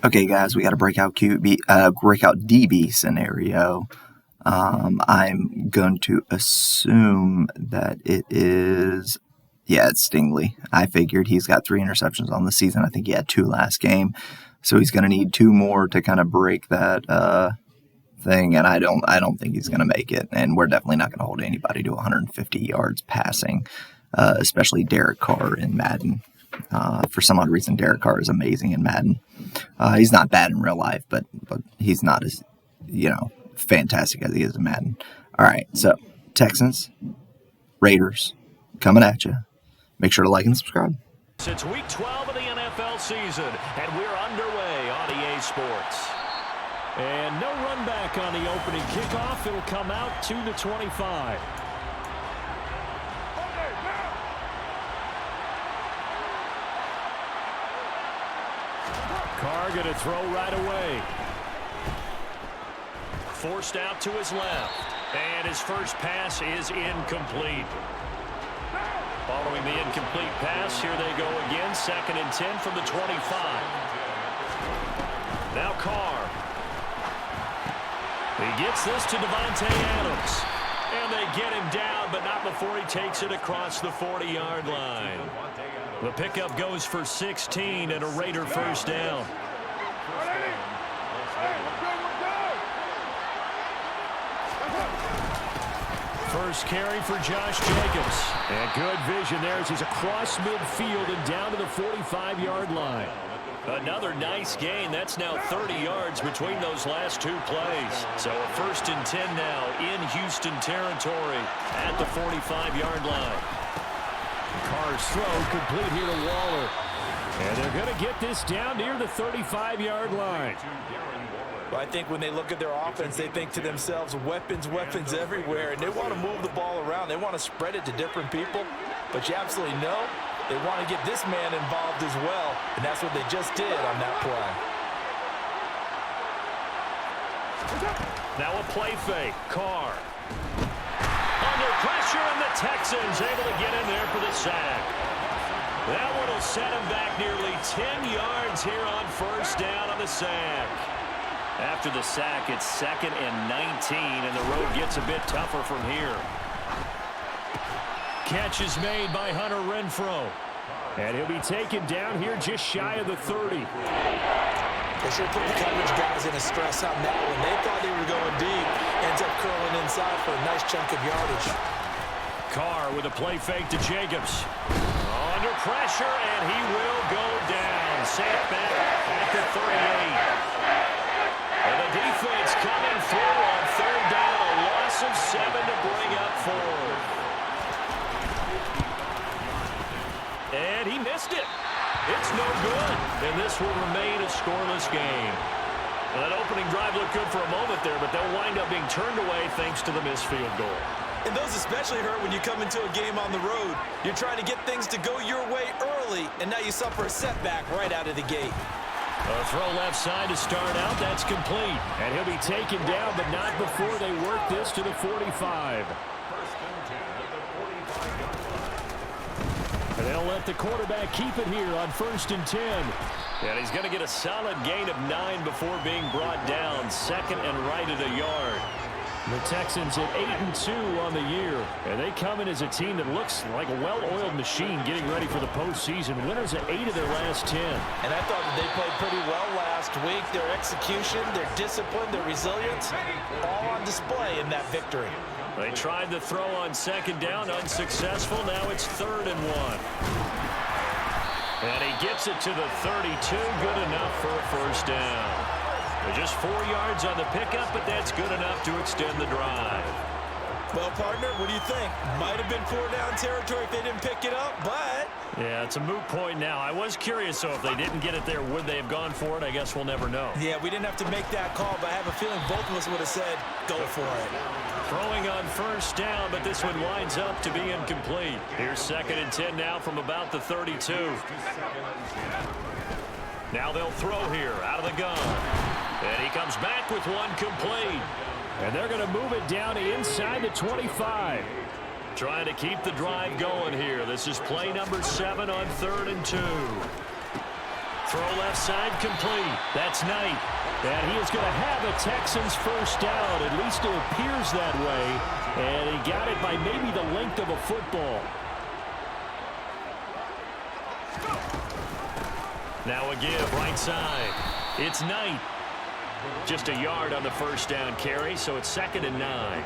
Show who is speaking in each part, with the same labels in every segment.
Speaker 1: Okay, guys, we got a breakout DB scenario. I'm going to assume that it is, it's Stingley. I figured he's got 3 interceptions on the season. I think he had 2 last game, so he's going to need 2 more to kind of break that thing. And I don't think he's going to make it. And we're definitely not going to hold anybody to 150 yards passing, especially Derek Carr in Madden. For some odd reason, Derek Carr is amazing in Madden. He's not bad in real life, but he's not as, fantastic as he is in Madden. All right, so Texans, Raiders, coming at you. Make sure to like and subscribe.
Speaker 2: It's week 12 of the NFL season, and we're underway on EA Sports. And no run back on the opening kickoff. It'll come out to the 25. Carr going to throw right away. Forced out to his left. And his first pass is incomplete. Following the incomplete pass, here they go again. 2nd and 10 from the 25. Now Carr. He gets this to Devontae Adams. And they get him down, but not before he takes it across the 40-yard line. The pickup goes for 16 and a Raider first down. First carry for Josh Jacobs. And good vision there as he's across midfield and down to the 45-yard line. Another nice gain. That's now 30 yards between those last 2 plays. So a 1st and 10 now in Houston territory at the 45-yard line. Carr's throw complete here to Waller. And they're going to get this down near the 35-yard line.
Speaker 3: Well, I think when they look at their offense, they think to themselves, weapons everywhere, and they want to move the ball around. They want to spread it to different people, but you absolutely know they want to get this man involved as well, and that's what they just did on that play.
Speaker 2: Now a play fake. Carr. Under pressure, and the Texans able to get in there for the sack. That one will set him back nearly 10 yards here on first down on the sack. After the sack, it's 2nd and 19, and the road gets a bit tougher from here. Catch is made by Hunter Renfrow. And he'll be taken down here just shy of the 30.
Speaker 3: They should put the coverage guys in a stress on that one. They thought they were going deep. Ends up curling inside for a nice chunk of yardage.
Speaker 2: Carr with a play fake to Jacobs. Under pressure, and he will go down. Sacked back at the 38. And the defense coming through on 3rd down. A loss of 7 to bring up 4. And he missed it. It's no good. And this will remain a scoreless game. Well, that opening drive looked good for a moment there, but they'll wind up being turned away thanks to the missed field goal.
Speaker 3: And those especially hurt when you come into a game on the road. You're trying to get things to go your way early, and now you suffer a setback right out of the gate.
Speaker 2: A throw left side to start out. That's complete. And he'll be taken down, but not before they work this to the 45. And they'll let the quarterback keep it here on 1st and 10. And he's going to get a solid gain of 9 before being brought down. 2nd and right at a yard. The Texans at 8-2 on the year. And they come in as a team that looks like a well-oiled machine getting ready for the postseason. Winners at 8 of their last 10.
Speaker 3: And I thought that they played pretty well last week. Their execution, their discipline, their resilience, all on display in that victory.
Speaker 2: They tried the throw on 2nd down, unsuccessful. Now it's 3rd and 1. And he gets it to the 32. Good enough for a first down. Just 4 yards on the pickup, but that's good enough to extend the drive.
Speaker 3: Well, partner, what do you think? Might have been 4-down territory if they didn't pick it up, but...
Speaker 2: Yeah, it's a moot point now. I was curious, so if they didn't get it there, would they have gone for it? I guess we'll never know.
Speaker 3: Yeah, we didn't have to make that call, but I have a feeling both of us would have said, go for it.
Speaker 2: Throwing on first down, but this one winds up to be incomplete. Here's 2nd and 10 now from about the 32. Now they'll throw here out of the gun. And he comes back with one complete. And they're going to move it down inside the 25. Trying to keep the drive going here. This is play number 7 on 3rd and 2. Throw left side complete. That's Knight. And he is going to have a Texans first down. At least it appears that way. And he got it by maybe the length of a football. Now a give right side. It's Knight. Just a yard on the first down carry, so it's 2nd and 9.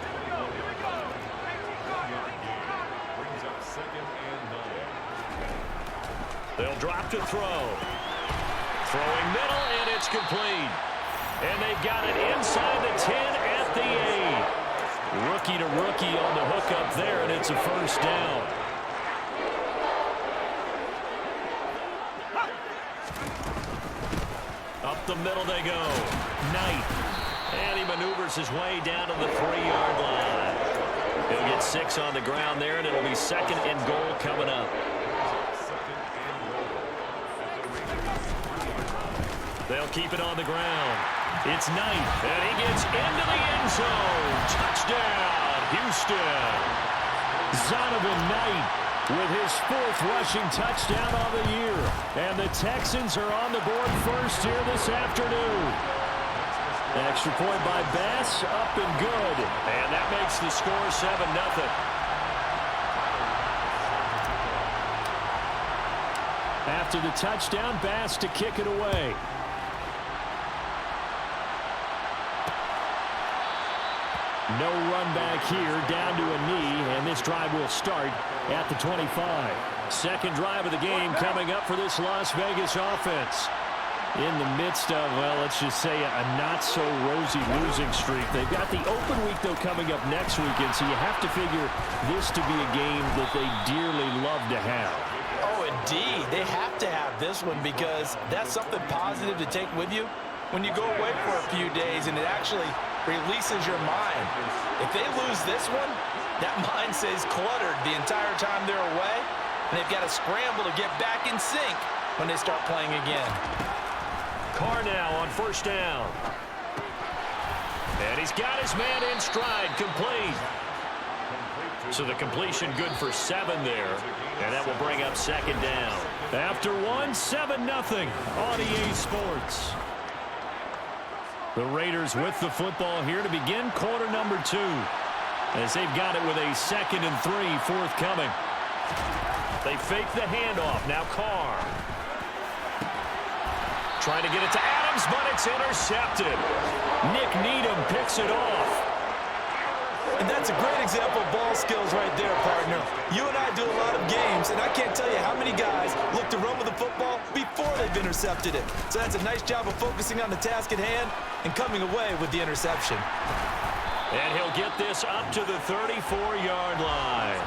Speaker 2: They'll drop to throw. Throwing middle, and it's complete. And they've got it inside the 10 at the 8. Rookie to rookie on the hook up there, and it's a first down. Up the middle they go. Knight. And he maneuvers his way down to the 3-yard line. He'll get 6 on the ground there, and it'll be 2nd and goal coming up. They'll keep it on the ground. It's Knight, and he gets into the end zone. Touchdown, Houston. Zonovan Knight with his 4th rushing touchdown of the year. And the Texans are on the board first here this afternoon. An extra point by Bass, up and good. And that makes the score 7-0. After the touchdown, Bass to kick it away. No run back here, down to a knee, and this drive will start at the 25. Second drive of the game coming up for this Las Vegas offense. In the midst of, well, let's just say a not-so-rosy losing streak. They've got the open week, though, coming up next weekend, so you have to figure this to be a game that they dearly love to have.
Speaker 3: Oh, indeed. They have to have this one because that's something positive to take with you when you go away for a few days, and it actually releases your mind. If they lose this one, that mind stays cluttered the entire time they're away, and they've got to scramble to get back in sync when they start playing again.
Speaker 2: Carr now on first down. And he's got his man in stride, complete. So the completion good for 7 there, and that will bring up 2nd down. After 7-0 on EA Sports. The Raiders with the football here to begin quarter number 2. As they've got it with a 2nd and 3 forthcoming. They fake the handoff. Now Carr. Trying to get it to Adams, but it's intercepted. Nick Needham picks it off.
Speaker 3: And that's a great example of ball skills right there, partner. You and I do a lot of games, and I can't tell you how many guys look to run with the football before they've intercepted it. So that's a nice job of focusing on the task at hand and coming away with the interception.
Speaker 2: And he'll get this up to the 34-yard line.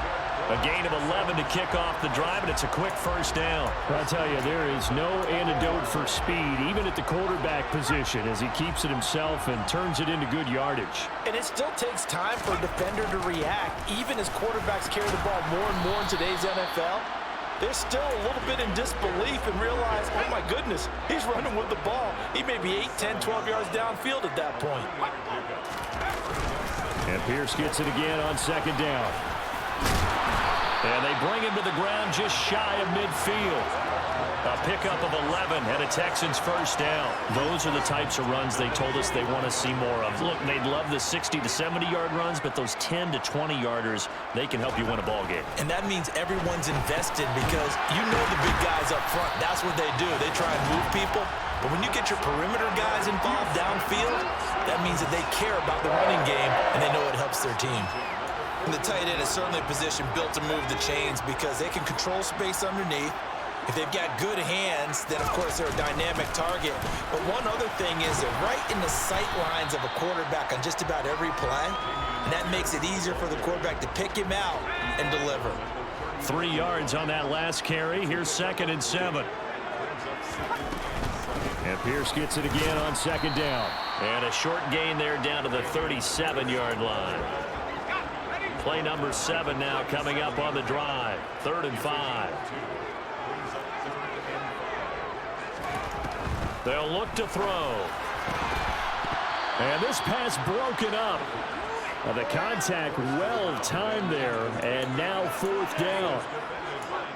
Speaker 2: A gain of 11 to kick off the drive, and it's a quick first down. I'll tell you, there is no antidote for speed, even at the quarterback position, as he keeps it himself and turns it into good yardage.
Speaker 3: And it still takes time for a defender to react, even as quarterbacks carry the ball more and more in today's NFL. They're still a little bit in disbelief and realize, oh my goodness, he's running with the ball. He may be 8, 10, 12 yards downfield at that point.
Speaker 2: And Pierce gets it again on 2nd down. And they bring him to the ground just shy of midfield. A pickup of 11 and a Texans first down. Those are the types of runs they told us they want to see more of. Look, they'd love the 60 to 70-yard runs, but those 10 to 20-yarders, they can help you win a ball game.
Speaker 3: And that means everyone's invested because you know the big guys up front. That's what they do. They try and move people. But when you get your perimeter guys involved downfield, that means that they care about the running game and they know it helps their team. And the tight end is certainly a position built to move the chains because they can control space underneath. If they've got good hands, then of course they're a dynamic target. But one other thing is they're right in the sight lines of a quarterback on just about every play. And that makes it easier for the quarterback to pick him out and deliver.
Speaker 2: 3 yards on that last carry. Here's 2nd and 7. And Pierce gets it again on 2nd down. And a short gain there down to the 37-yard line. Play number 7 now coming up on the drive. 3rd and 5. They'll look to throw. And this pass broken up. The contact well timed there, and now fourth down.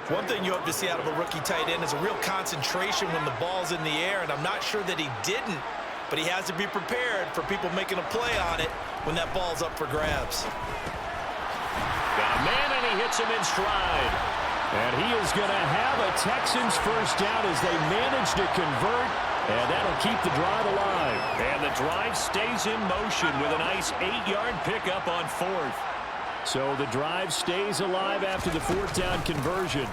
Speaker 3: One thing you hope to see out of a rookie tight end is a real concentration when the ball's in the air, and I'm not sure that he didn't, but he has to be prepared for people making a play on it when that ball's up for grabs.
Speaker 2: Got a man, and he hits him in stride. And he is going to have a Texans first down as they manage to convert, and that'll keep the drive alive. And the drive stays in motion with a nice 8-yard pickup on fourth. So the drive stays alive after the fourth down conversion.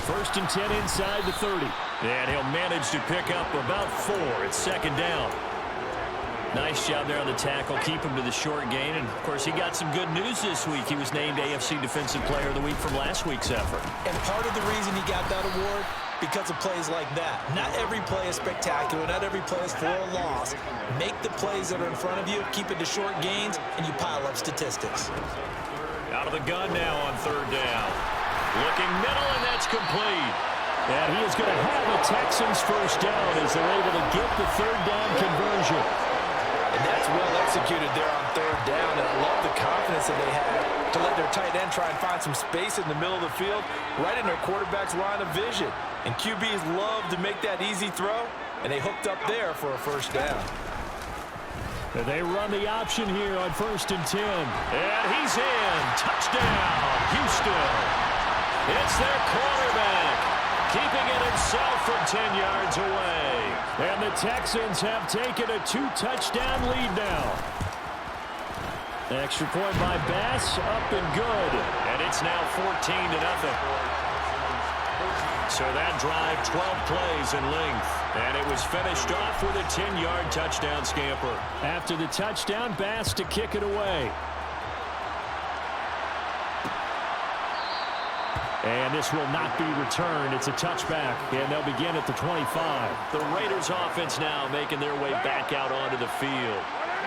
Speaker 2: First and 10 inside the 30. And he'll manage to pick up about 4 at second down. Nice job there on the tackle. Keep him to the short gain. And, of course, he got some good news this week. He was named AFC Defensive Player of the Week from last week's effort.
Speaker 3: And part of the reason he got that award, because of plays like that. Not every play is spectacular. Not every play is for a loss. Make the plays that are in front of you, keep it to short gains, and you pile up statistics.
Speaker 2: Out of the gun now on third down. Looking middle, and that's complete. And he is going to have a Texans first down as they're able to get the third down conversion.
Speaker 3: And that's well executed there on third down, and I love the confidence that they had to let their tight end try and find some space in the middle of the field, right in their quarterback's line of vision. And QBs love to make that easy throw, and they hooked up there for a first down.
Speaker 2: And they run the option here on first and 10. And he's in. Touchdown, Houston. It's their quarterback, keeping it himself from 10 yards away. And the Texans have taken a 2-touchdown lead now. Extra point by Bass, up and good. And it's now 14-0. So that drive, 12 plays in length. And it was finished off with a 10-yard touchdown scamper. After the touchdown, Bass to kick it away. And this will not be returned. It's a touchback, and they'll begin at the 25. The Raiders offense now making their way back out onto the field.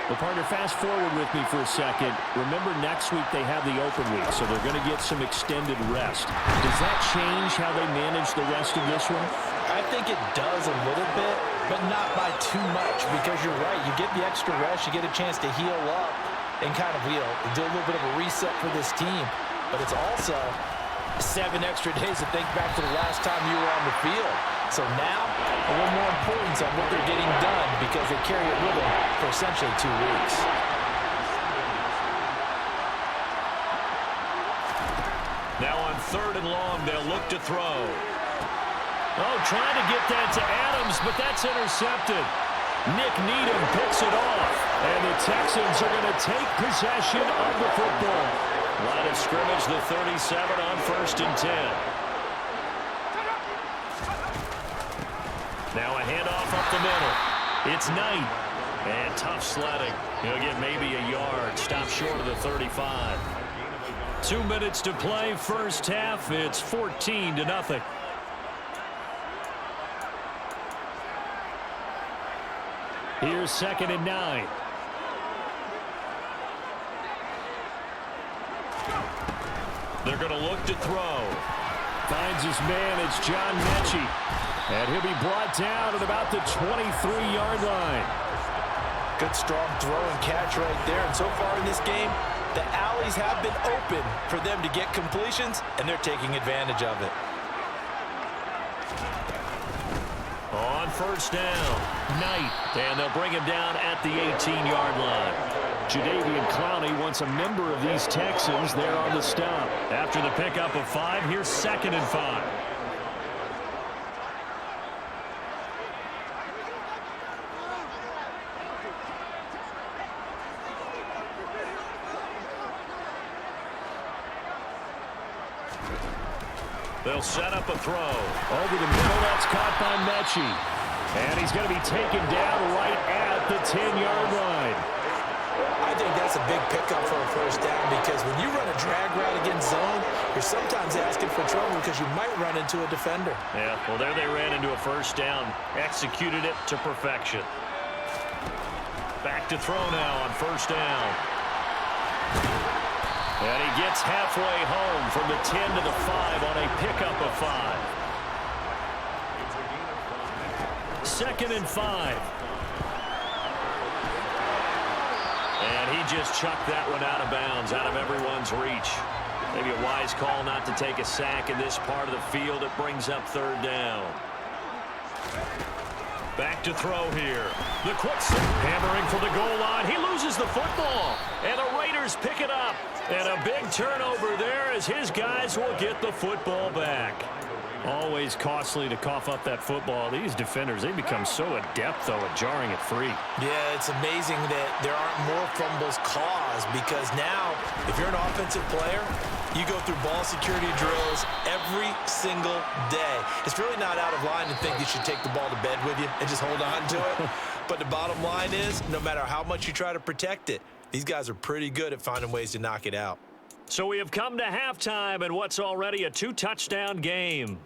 Speaker 2: Well, partner, fast forward with me for a second. Remember, next week they have the open week, so they're going to get some extended rest. Does that change how they manage the rest of this one?
Speaker 3: I think it does a little bit, but not by too much, because you're right. You get the extra rest, you get a chance to heal up and kind of do a little bit of a reset for this team. But it's also 7 extra days to think back to the last time you were on the field. So now, a little more importance on what they're getting done because they carry it with them for essentially 2 weeks.
Speaker 2: Now on third and long, they'll look to throw. Oh, trying to get that to Adams, but that's intercepted. Nick Needham picks it off, and the Texans are going to take possession of the football. Line of scrimmage, the 37 on first and 10. Now a handoff up the middle. It's Knight. And tough sledding. He'll get maybe a yard. Stop short of the 35. 2 minutes to play first half. It's 14-0. Here's second and 9. They're going to look to throw. Finds his man. It's John Mechie. And he'll be brought down at about the 23-yard line.
Speaker 3: Good strong throw and catch right there. And so far in this game, the alleys have been open for them to get completions, and they're taking advantage of it.
Speaker 2: On first down, Knight. And they'll bring him down at the 18-yard line. Jadeveon Clowney, once a member of these Texans, there on the stop. After the pickup of 5, here's second and 5. They'll set up a throw. Over the middle, that's caught by Mechie. And he's going to be taken down right at the 10-yard line.
Speaker 3: I think that's a big pickup for a first down because when you run a drag route against zone, you're sometimes asking for trouble because you might run into a defender.
Speaker 2: Yeah, well, there they ran into a first down. Executed it to perfection. Back to throw now on first down. And he gets halfway home from the 10 to the 5 on a pickup of 5. Second and 5. And he just chucked that one out of bounds, out of everyone's reach. Maybe a wise call not to take a sack in this part of the field. It brings up third down. Back to throw here. The quick hammering for the goal line. He loses the football, and the Raiders pick it up. And a big turnover there as his guys will get the football back. Always costly to cough up that football. These defenders, they become so adept, though, at jarring it free.
Speaker 3: Yeah, it's amazing that there aren't more fumbles caused because now, if you're an offensive player, you go through ball security drills every single day. It's really not out of line to think you should take the ball to bed with you and just hold on to it. But the bottom line is, no matter how much you try to protect it, these guys are pretty good at finding ways to knock it out.
Speaker 2: So we have come to halftime in what's already a 2-touchdown game.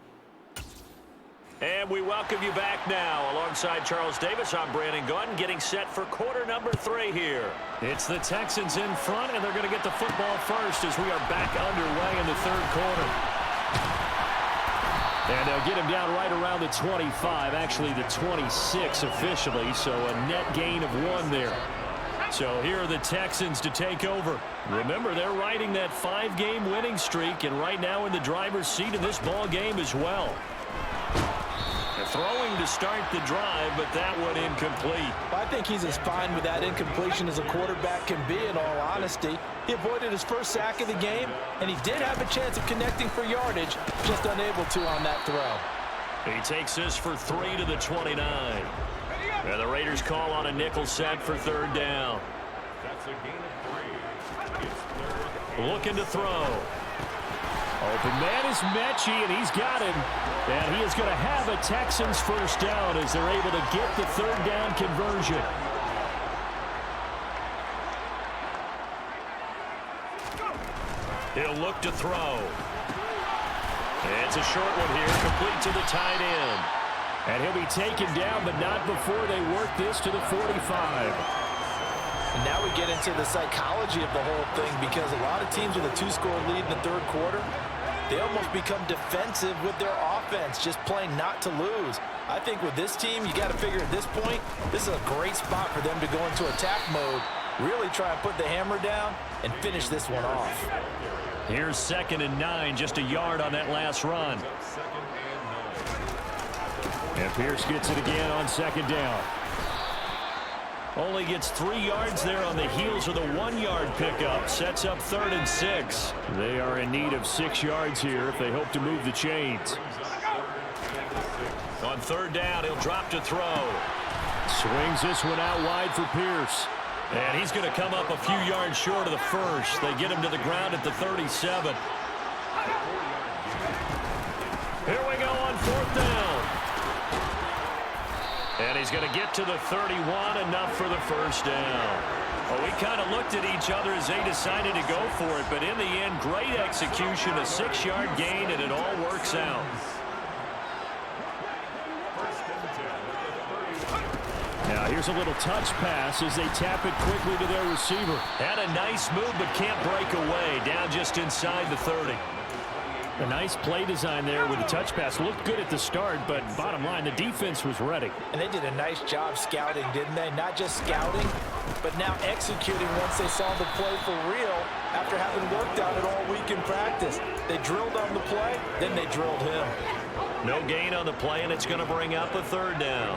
Speaker 2: And we welcome you back now. Alongside Charles Davis, I'm Brandon Gunn, getting set for quarter number 3 here. It's the Texans in front, and they're going to get the football first as we are back underway in the third quarter. And they'll get him down right around the 25, actually the 26 officially, so a net gain of 1 there. So here are the Texans to take over. Remember, they're riding that 5-game winning streak, and right now in the driver's seat in this ball game as well. They're throwing to start the drive, but that one incomplete.
Speaker 3: Well, I think he's as fine with that incompletion as a quarterback can be, in all honesty. He avoided his first sack of the game, and he did have a chance of connecting for yardage, just unable to on that throw.
Speaker 2: He takes this for 3 to the 29. And the Raiders call on a nickel set for third down. Looking to throw. Open man is Mechie, and he's got him. And he is going to have a Texans first down as they're able to get the third down conversion. He'll look to throw. It's a short one here, complete to the tight end. And he'll be taken down, but not before they work this to the 45.
Speaker 3: And now we get into the psychology of the whole thing, because a lot of teams with a 2-score lead in the third quarter, they almost become defensive with their offense, just playing not to lose. I think with this team, you got to figure at this point, this is a great spot for them to go into attack mode, really try and put the hammer down and finish this one off.
Speaker 2: Here's 2nd and 9, just a yard on that last run. And Pierce gets it again on 2nd down. Only gets 3 yards there on the heels of the 1-yard pickup. Sets up 3rd and 6. They are in need of 6 yards here if they hope to move the chains. On 3rd down, he'll drop to throw. Swings this one out wide for Pierce. And he's going to come up a few yards short of the first. They get him to the ground at the 37. Here we go on 4th down. And he's going to get to the 31, enough for the first down. Well, we kind of looked at each other as they decided to go for it, but in the end, great execution, a 6-yard gain, and it all works out. Now here's a little touch pass as they tap it quickly to their receiver. Had a nice move, but can't break away. Down just inside the 30. A nice play design there with the touch pass. Looked good at the start, but bottom line, the defense was ready.
Speaker 3: And they did a nice job scouting, didn't they? Not just scouting, but now executing once they saw the play for real after having worked on it all week in practice. They drilled on the play, then they drilled him.
Speaker 2: No gain on the play, and it's going to bring up a 3rd down.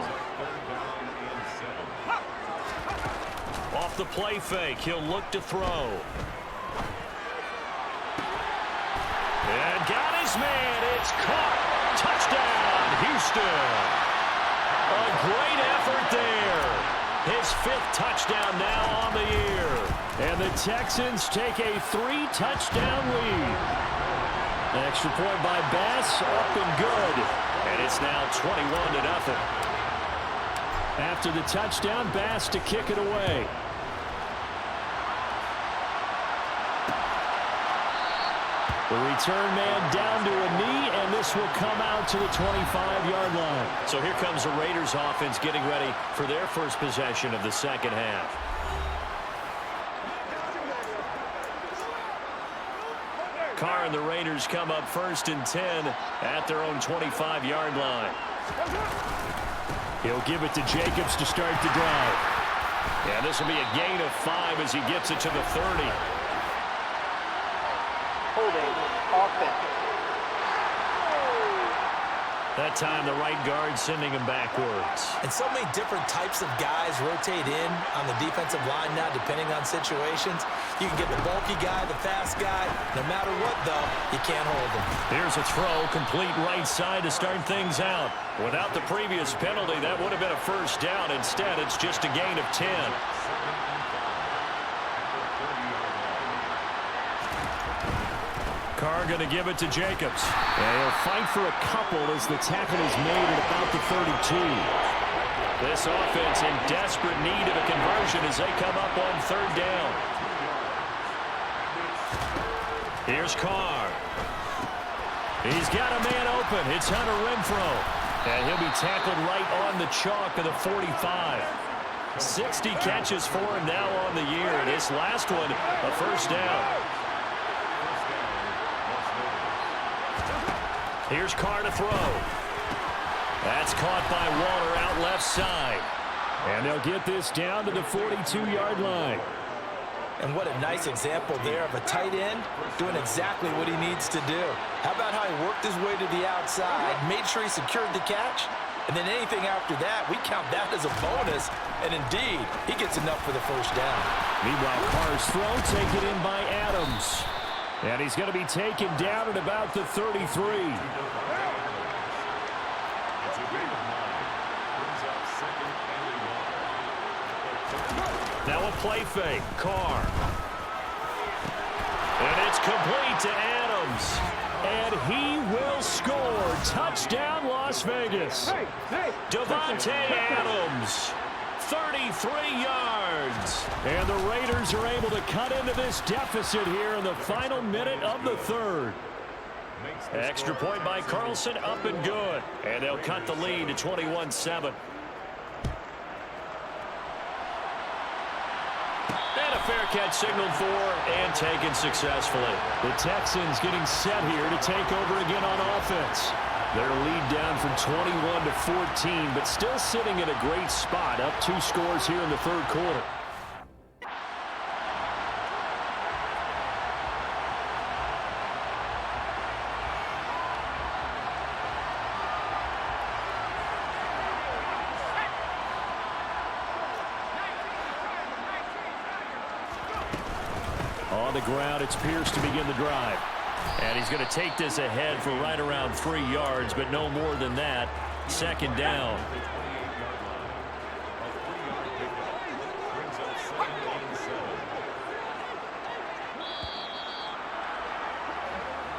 Speaker 2: Off the play fake, he'll look to throw. And got his man. It's caught. Touchdown, Houston. A great effort there. His 5th touchdown now on the year. And the Texans take a 3-touchdown lead. An extra point by Bass, up and good. And it's now 21-0. After the touchdown, Bass to kick it away. The return man down to a knee, and this will come out to the 25-yard line. So here comes the Raiders offense getting ready for their first possession of the second half. Carr and the Raiders come up 1st and 10 at their own 25-yard line. He'll give it to Jacobs to start the drive. And this will be a gain of 5 as he gets it to the 30.
Speaker 4: Holding offense.
Speaker 2: That time the right guard sending him backwards.
Speaker 3: And so many different types of guys rotate in on the defensive line now depending on situations. You can get the bulky guy, the fast guy. No matter what, though, you can't hold him.
Speaker 2: Here's a throw, complete right side to start things out. Without the previous penalty, that would have been a first down. Instead, it's just a gain of 10. Carr going to give it to Jacobs. And he'll fight for a couple as the tackle is made at about the 32. This offense in desperate need of a conversion as they come up on third down. Here's Carr. He's got a man open. It's Hunter Renfrow. And he'll be tackled right on the chalk of the 45. 60 catches for him now on the year. This last one, a first down. Here's Carr to throw. That's caught by Waller out left side. And they'll get this down to the 42-yard line.
Speaker 3: And what a nice example there of a tight end doing exactly what he needs to do. How about how he worked his way to the outside, made sure he secured the catch, and then anything after that, we count that as a bonus. And indeed, he gets enough for the first down.
Speaker 2: Meanwhile, Carr's throw taken in by Adams. And he's going to be taken down at about the 33. Now a play fake. Carr. And it's complete to Adams. And he will score. Touchdown, Las Vegas. Devontae Adams. 33 yards. And the Raiders are able to cut into this deficit here in the final minute of the third. Extra point by Carlson, up and good. And they'll cut the lead to 21-7. And a fair catch signaled for and taken successfully. The Texans getting set here to take over again on offense. Their lead down from 21 to 14, but still sitting in a great spot, up 2 scores here in the third quarter. On the ground, it's Pierce to begin the drive. And he's going to take this ahead for right around 3 yards, but no more than that. Second down.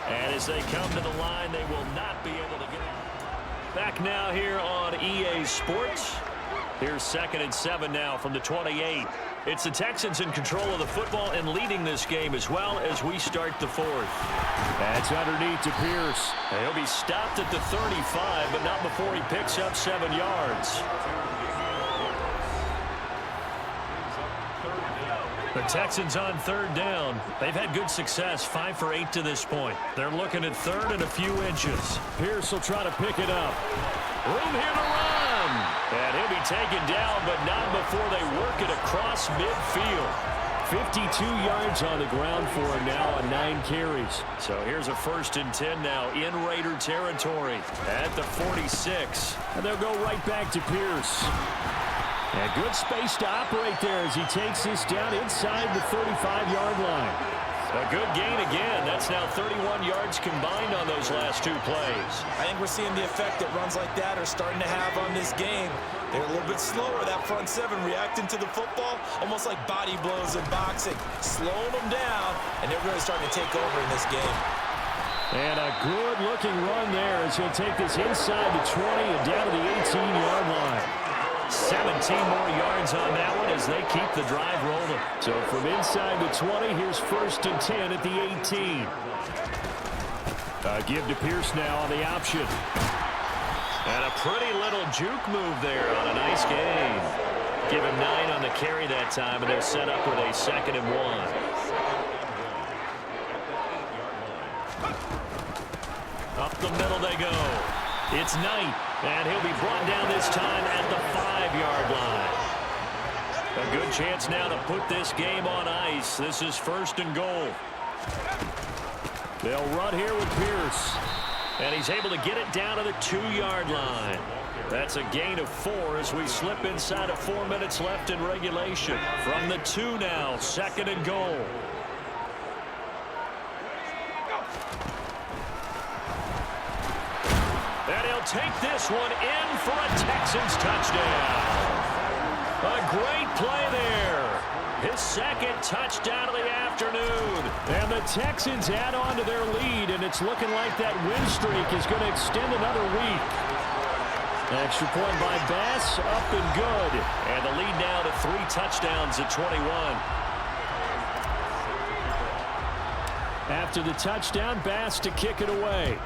Speaker 2: And as they come to the line, they will not be able to get it. Back now here on EA Sports. Here's 2nd and 7 now from the 28. It's the Texans in control of the football and leading this game as well as we start the fourth. That's underneath to Pierce. And he'll be stopped at the 35, but not before he picks up 7 yards. The Texans on third down. They've had good success, 5 for 8 to this point. They're looking at third and a few inches. Pierce will try to pick it up. Room here to run. And he'll be taken down, but not before they work it across midfield. 52 yards on the ground for him now on 9 carries. So here's a 1st and 10 now in Raider territory at the 46. And they'll go right back to Pierce. And good space to operate there as he takes this down inside the 35-yard line. A good gain again. That's now 31 yards combined on those last 2 plays.
Speaker 3: I think we're seeing the effect that runs like that are starting to have on this game. They're a little bit slower, that front 7, reacting to the football, almost like body blows in boxing, slowing them down, and they're really starting to take over in this game.
Speaker 2: And a good-looking run there as he'll take this inside the 20 and down to the 18-yard line. 17 more yards on that one as they keep the drive rolling. So from inside the 20, here's 1st and 10 at the 18. Give to Pierce now on the option. And a pretty little juke move there on a nice gain. Give him 9 on the carry that time, and they're set up with a 2nd and 1. Up the middle they go. It's Knight, and he'll be brought down this time at the 5-yard line. A good chance now to put this game on ice. This is 1st and goal. They'll run here with Pierce. And he's able to get it down to the 2-yard line. That's a gain of 4 as we slip inside of 4 minutes left in regulation. From the 2 now, 2nd and goal. And he'll take this one in for a Texans touchdown. A great play there. His 2nd touchdown of the afternoon. And the Texans add on to their lead, and it's looking like that win streak is going to extend another week. Extra point by Bass, up and good. And the lead now to 3 touchdowns at 21. After the touchdown, Bass to kick it away.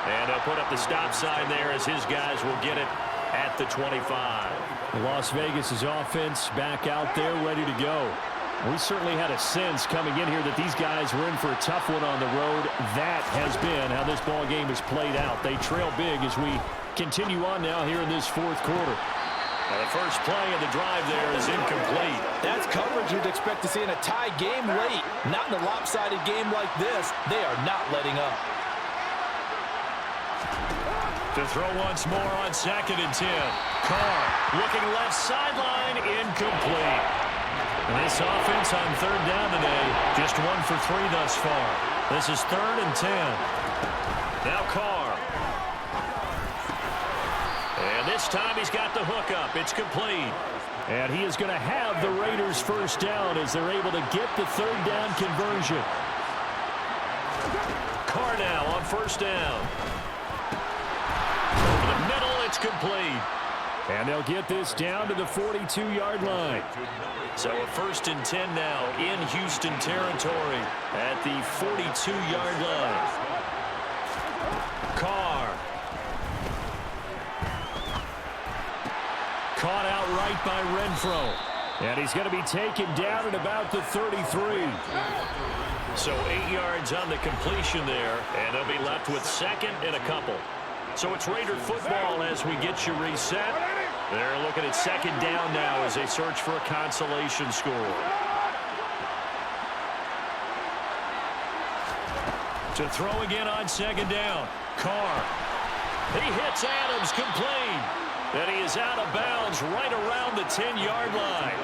Speaker 2: And they'll put up the stop sign there as his guys will get it at the 25. Las Vegas' offense back out there ready to go. We certainly had a sense coming in here that these guys were in for a tough one on the road. That has been how this ball game has played out. They trail big as we continue on now here in this 4th quarter. Now the first play of the drive there is incomplete.
Speaker 3: That's coverage you'd expect to see in a tie game late. Not in a lopsided game like this. They are not letting up.
Speaker 2: To throw once more on 2nd and 10. Carr looking left sideline, incomplete. And this offense on 3rd down today, just 1 for 3 thus far. This is 3rd and 10. Now Carr. And this time he's got the hook up. It's complete. And he is going to have the Raiders' first down as they're able to get the 3rd down conversion. Carr now on 1st down. Over the middle, it's complete. And they'll get this down to the 42-yard line. So a 1st and 10 now in Houston territory at the 42-yard line. Carr. Caught out right by Renfro. And he's going to be taken down at about the 33. So 8 yards on the completion there, and they'll be left with 2nd and a couple. So it's Raider football as we get you reset. They're looking at 2nd down now as they search for a consolation score. To throw again on 2nd down. Carr. He hits Adams complete. And he is out of bounds right around the 10-yard line.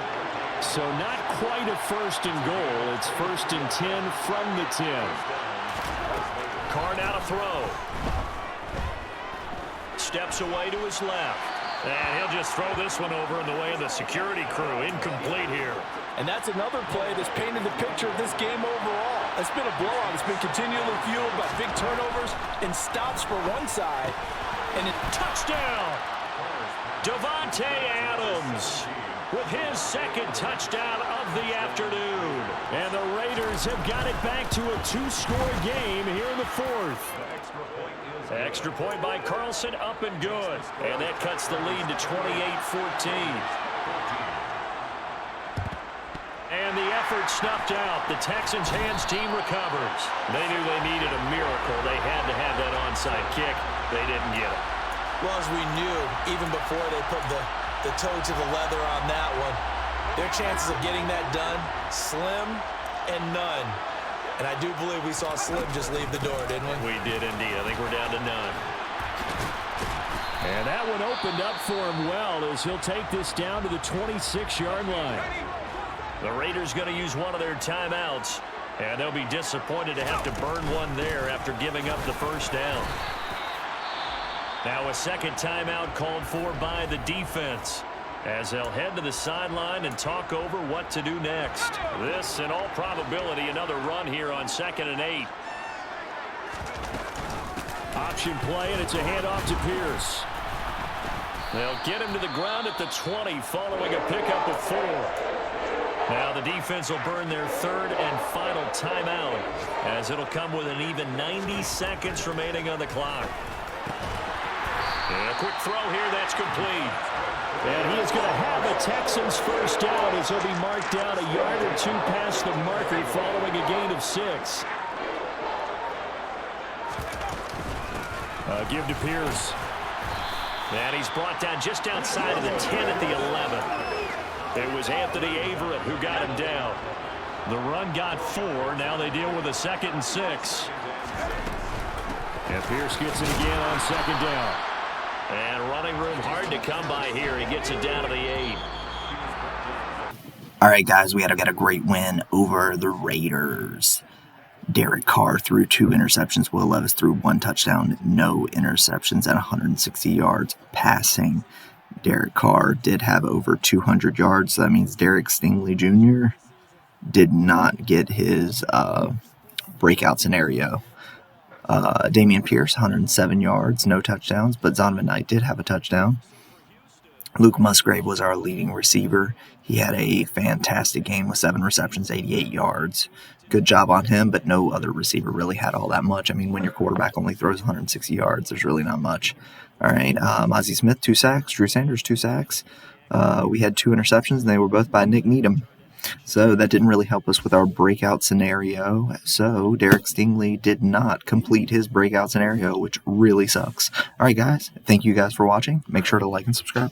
Speaker 2: So not quite a 1st and goal. It's 1st and 10 from the 10. Carr now to throw. Steps away to his left. And he'll just throw this one over in the way of the security crew. Incomplete here.
Speaker 3: And that's another play that's painted the picture of this game overall. It's been a blowout. It's been continually fueled by big turnovers and stops for one side. And a touchdown. Davante Adams with his 2nd touchdown of the afternoon. And the Raiders have got it back to a 2-score game here in the 4th. Extra point by Carlson, up and good. And that cuts the lead to 28-14. And the effort snuffed out. The Texans' hands team recovers. They knew they needed a miracle. They had to have that onside kick. They didn't get it. Well, as we knew, even before they put the toe to the leather on that one, their chances of getting that done, slim and none. And I do believe we saw Slim just leave the door, didn't we?
Speaker 2: We did indeed. I think we're down to none. And that one opened up for him well as he'll take this down to the 26-yard line. The Raiders going to use one of their timeouts, and they'll be disappointed to have to burn one there after giving up the 1st down. Now a 2nd timeout called for by the defense, as they'll head to the sideline and talk over what to do next. This, in all probability, another run here on 2nd and 8. Option play, and it's a handoff to Pierce. They'll get him to the ground at the 20 following a pickup of 4. Now the defense will burn their 3rd and final timeout, as it'll come with an even 90 seconds remaining on the clock. And a quick throw here, that's complete. And he is going to have a Texans first down as he'll be marked down a yard or 2 past the marker following a gain of 6. Give to Pierce. And he's brought down just outside of the 10 at the 11. It was Anthony Averett who got him down. The run got 4. Now they deal with a 2nd and 6. And Pierce gets it again on 2nd down. And running room hard to come by here. He gets it down to the 8.
Speaker 1: All right, guys, we had to get a great win over the Raiders. Derek Carr threw 2 interceptions. Will Levis threw 1 touchdown, no interceptions, and 160 yards passing. Derek Carr did have over 200 yards. So that means Derek Stingley Jr. did not get his breakout scenario. Dameon Pierce, 107 yards, no touchdowns, but Zonovan Knight did have a touchdown. Luke Musgrave was our leading receiver. He had a fantastic game with 7 receptions, 88 yards. Good job on him, but no other receiver really had all that much. I mean, when your quarterback only throws 160 yards, there's really not much. All right, Ozzie Smith, 2 sacks. Drew Sanders, 2 sacks. We had 2 interceptions, and they were both by Nick Needham. So that didn't really help us with our breakout scenario. So Derek Stingley did not complete his breakout scenario, which really sucks. All right, guys, thank you guys for watching. Make sure to like and subscribe.